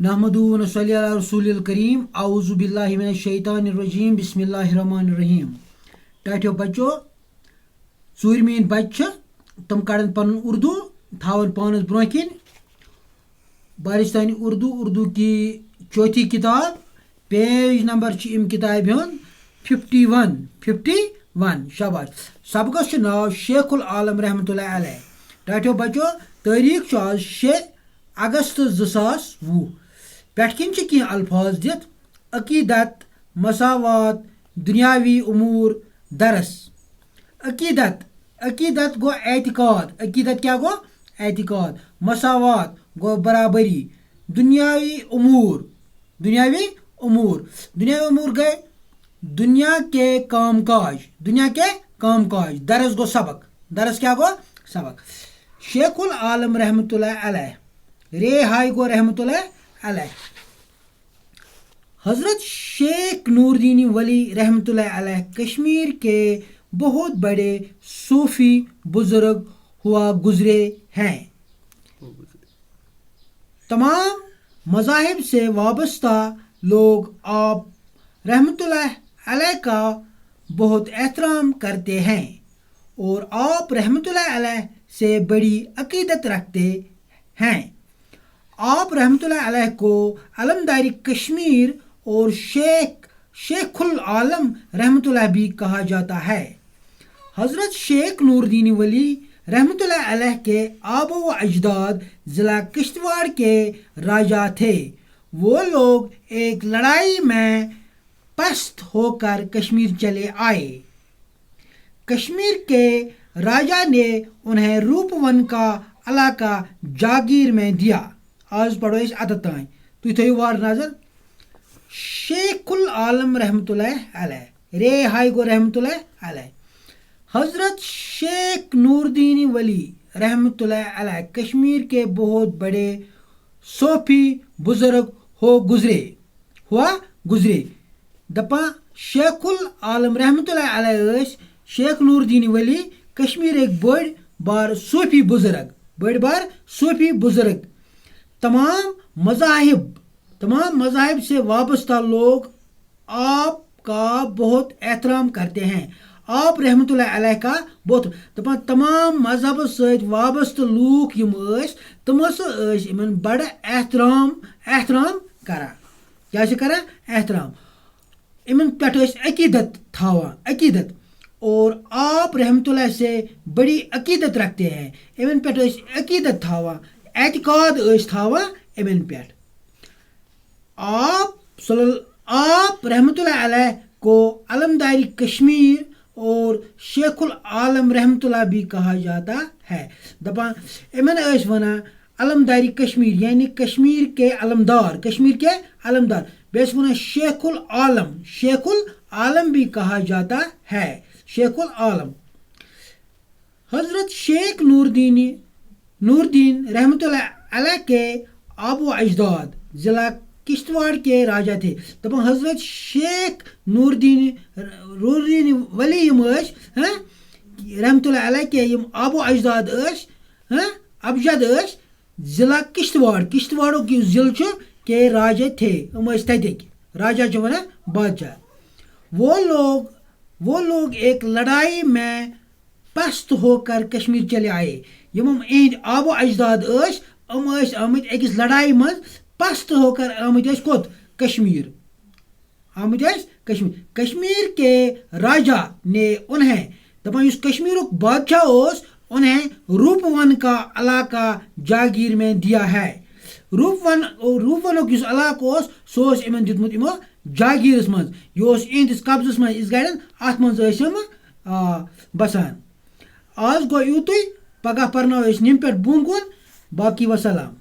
نحمدہ و نصلی علی رسول الکریم اعوذ باللہ من الشیطان الرجیم بسم اللہ الرحمن الرحیم. ٹاٹھیو بچو ژوٗرمِن بچہ تم کڑن پن اردو تھاون پانس برو کن بارستانی اردو کی چوتھی کتاب پیج نمبر ام کتاب ہند 51 شاباش. سبقس ناو شیخ العالم رحمۃ اللہ علیہ. ٹاٹھیو بچو تاریخ آج 6 اگست 2020 پٮ۪ٹھ کِنۍ چھِ الفاظ دِتھ عقیدت مساوات دنیاوی امور درس. عقیدت گو اعتقاد. عقیدت کیا گو اعتقاد. مساوات گو برابری. دنیاوی امور گئے دنیا کے کام کاج. درس گو سبق. درس کیا گو سبق. شیخ العالم رحمۃ اللہ علیہ رے ہائی گو رحمۃ اللہ علیہ. حضرت شیخ نور دین ولی رحمۃ اللہ علیہ کشمیر کے بہت بڑے صوفی بزرگ ہوا گزرے ہیں. تمام مذاہب سے وابستہ لوگ آپ رحمۃ اللہ علیہ کا بہت احترام کرتے ہیں اور آپ رحمۃ اللہ علیہ سے بڑی عقیدت رکھتے ہیں. آپ رحمۃ اللہ علیہ کو علمداری کشمیر اور شیخ العالم رحمۃ اللہ بھی کہا جاتا ہے. حضرت شیخ نور دین ولی رحمۃ اللہ علیہ کے آبا و اجداد ضلع کشتواڑ کے راجا تھے. وہ لوگ ایک لڑائی میں پست ہو کر کشمیر چلے آئے. کشمیر کے راجا نے انہیں روپ ون کا علاقہ جاگیر میں دیا. آج پڑھو اس عدد تائیں تھی تھو وار نظر. شیخ العالم رحمۃ اللہ علیہ رے ہائی گو رحمۃ اللہ علیہ. حضرت شیخ نور دین ولی رحمۃ اللہ علیہ کشمیر کے بہت بڑے صوفی بزرگ گزرے. دپا شیخ العالم رحمۃ اللہ علیہ شیخ نور دین ولی کشمیر ایک بڑ بار صوفی بزرگ. تمام مذاہب سے وابستہ لوگ آپ کا بہت احترام کرتے ہیں. آپ رحمۃ اللہ علیہ کا بہت دپان تمام مذہب ست وابستہ لوک تم ان بڑ احترام کران. کیا کران احترام. ان پہ عقیدت تھاوان اور آپ رحمۃ اللہ سے بڑی عقیدت رکھتے ہیں. ان پہ عقیدت تھاوان اعتقاد تھاوان ان پہ. آپ رحمۃ اللہ علیہ کو علمداری کشمیر اور شیخ العالم رحمۃ اللہ بھی کہا جاتا ہے. دپان امن ونان علمداری کشمیر یعنی کشمیر کے علمدار بیس ونان شیخ العالم بھی کہا جاتا ہے. شیخ العالم حضرت شیخ نور دین رحمۃ اللہ علیہ کے آب و اجداد ضلع کشتواڑ کے راجا تھے. دپان حضرت شیخ نور دین ولی رحمۃ اللہ علیہ کے آب و اجداد ابجد ضلع کشتواڑ کی ضلع کے راجا تھے. تتک راجا ونان بادشاہ. وہ لوگ ایک لڑائی میں پست ہو کر کشمیر چلے آئے. اہند آب و اجداد آمت اکس لڑائی مز پست ہو کر آمت کوت کشمیر. کشمیر کے راجا نے انہیں دپان اس کشمیر بادشاہ انہیں روپ ون کا علاقہ جاگیر میں دیا ہے. روپ ون اس علاقہ سو ان دتمت جاگیرس مز. یہ اہندس قبضس مز گڑن ات مز بسان. آج گو یوتھے پگہ پرنو نم پہ بون کن. باقی وسلام.